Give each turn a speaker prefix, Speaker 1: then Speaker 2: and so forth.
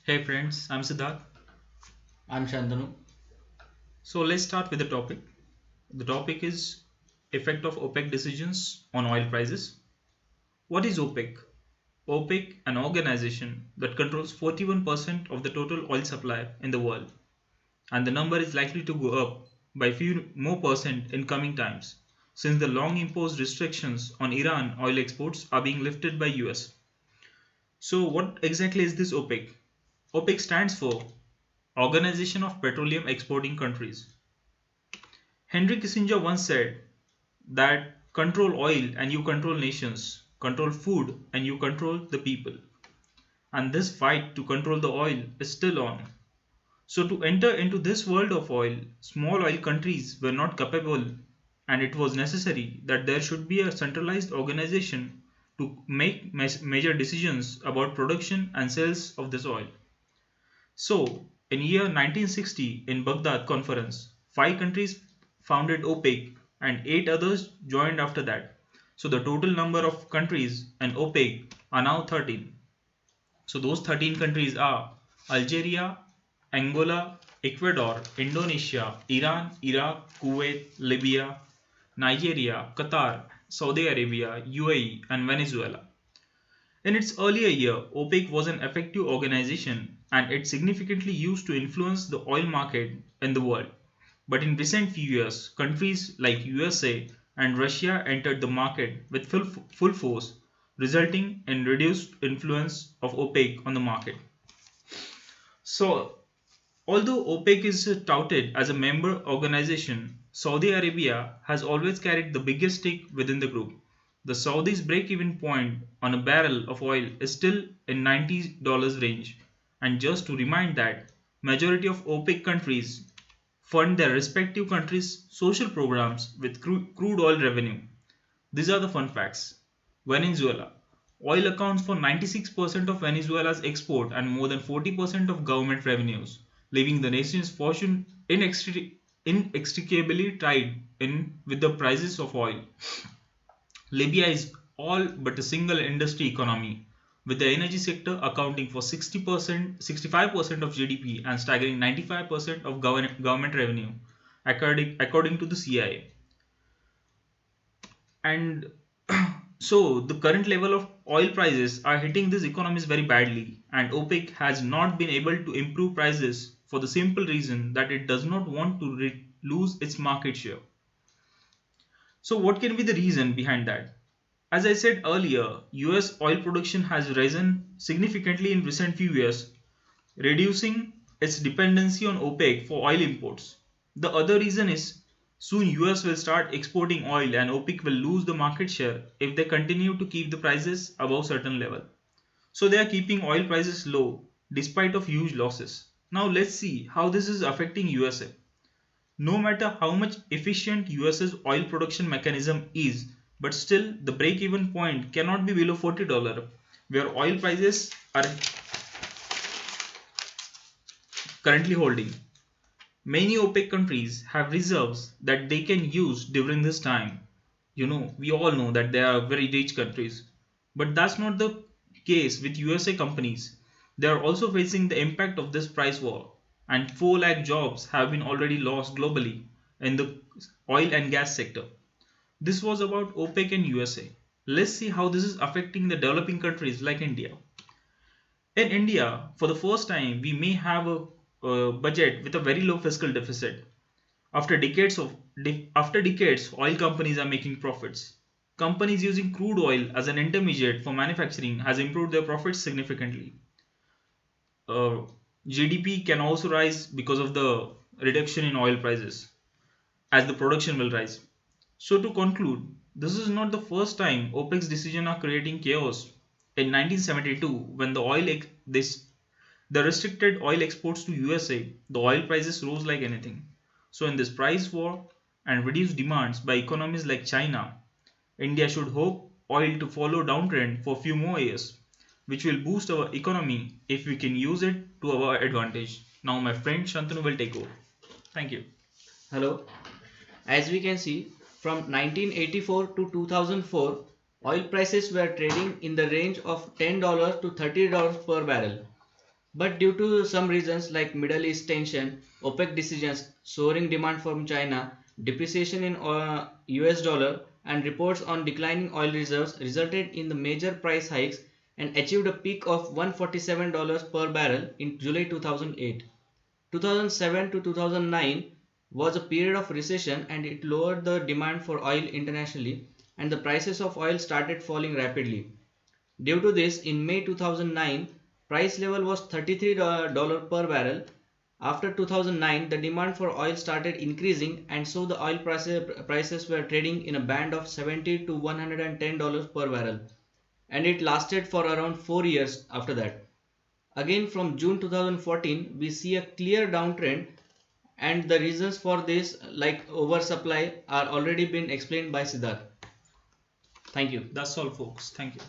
Speaker 1: Hey friends, I'm Siddharth.
Speaker 2: I'm Shantanu.
Speaker 1: So let's start with the topic. The topic is effect of OPEC decisions on oil prices. What is OPEC? OPEC, an organization that controls 41% of the total oil supply in the world, and the number is likely to go up by few more percent in coming times, since the long imposed restrictions on Iran oil exports are being lifted by US. So what exactly is this OPEC? OPEC stands for Organization of Petroleum Exporting Countries. Henry Kissinger once said that control oil and you control nations, control food and you control the people. And this fight to control the oil is still on. So, to enter into this world of oil, small oil countries were not capable, and it was necessary that there should be a centralized organization to make major decisions about production and sales of this oil. So, in year 1960 in Baghdad conference, 5 countries founded OPEC and 8 others joined after that. So the total number of countries in OPEC are now 13. So those 13 countries are Algeria, Angola, Ecuador, Indonesia, Iran, Iraq, Kuwait, Libya, Nigeria, Qatar, Saudi Arabia, UAE and Venezuela. In its earlier year, OPEC was an effective organization and it significantly used to influence the oil market in the world. But in recent few years, countries like USA and Russia entered the market with full force, resulting in reduced influence of OPEC on the market. So, although OPEC is touted as a member organization, Saudi Arabia has always carried the biggest stake within the group. The Saudis' break-even point on a barrel of oil is still in $90 range. And just to remind that, majority of OPEC countries fund their respective countries' social programs with crude oil revenue. These are the fun facts. Venezuela. Oil accounts for 96% of Venezuela's export and more than 40% of government revenues, leaving the nation's fortune inextricably tied in with the prices of oil. Libya is all but a single industry economy, with the energy sector accounting for 60%, 65% of GDP and staggering 95% of government revenue, according to the CIA. And so the current level of oil prices are hitting these economies very badly, and OPEC has not been able to improve prices for the simple reason that it does not want to lose its market share. So, what can be the reason behind that? As I said earlier, US oil production has risen significantly in recent few years, reducing its dependency on OPEC for oil imports. The other reason is soon US will start exporting oil and OPEC will lose the market share if they continue to keep the prices above certain level. So they are keeping oil prices low despite of huge losses. Now let's see how this is affecting USA. No matter how much efficient US's oil production mechanism is, but still the break even point cannot be below $40 where oil prices are currently holding. Many OPEC countries have reserves that they can use during this time. We all know that they are very rich countries. But that's not the case with USA companies. They are also facing the impact of this price war, and 4 lakh jobs have been already lost globally in the oil and gas sector. This was about OPEC and USA. Let's see how this is affecting the developing countries like India. In India, for the first time, we may have a budget with a very low fiscal deficit. After decades, oil companies are making profits. Companies using crude oil as an intermediate for manufacturing has improved their profits significantly. Uh, GDP can also rise because of the reduction in oil prices as the production will rise. So to conclude, this is not the first time OPEC's decisions are creating chaos. In 1972, when the restricted oil exports to USA, the oil prices rose like anything. So in this price war and reduced demands by economies like China, India should hope oil to follow downtrend for few more years, which will boost our economy if we can use it to our advantage. Now my friend Shantanu will take over. Thank you.
Speaker 2: Hello. As we can see, from 1984 to 2004, oil prices were trading in the range of $10 to $30 per barrel. But due to some reasons like Middle East tension, OPEC decisions, soaring demand from China, depreciation in US dollar, and reports on declining oil reserves resulted in the major price hikes and achieved a peak of $147 per barrel in July 2008. 2007 to 2009 was a period of recession and it lowered the demand for oil internationally and the prices of oil started falling rapidly. Due to this, in May 2009, price level was $33 per barrel. After 2009, the demand for oil started increasing and so the oil prices were trading in a band of $70 to $110 per barrel. And it lasted for around 4 years after that. Again from June 2014, we see a clear downtrend and the reasons for this like oversupply are already been explained by Siddharth. Thank you.
Speaker 1: That's all, folks. Thank you.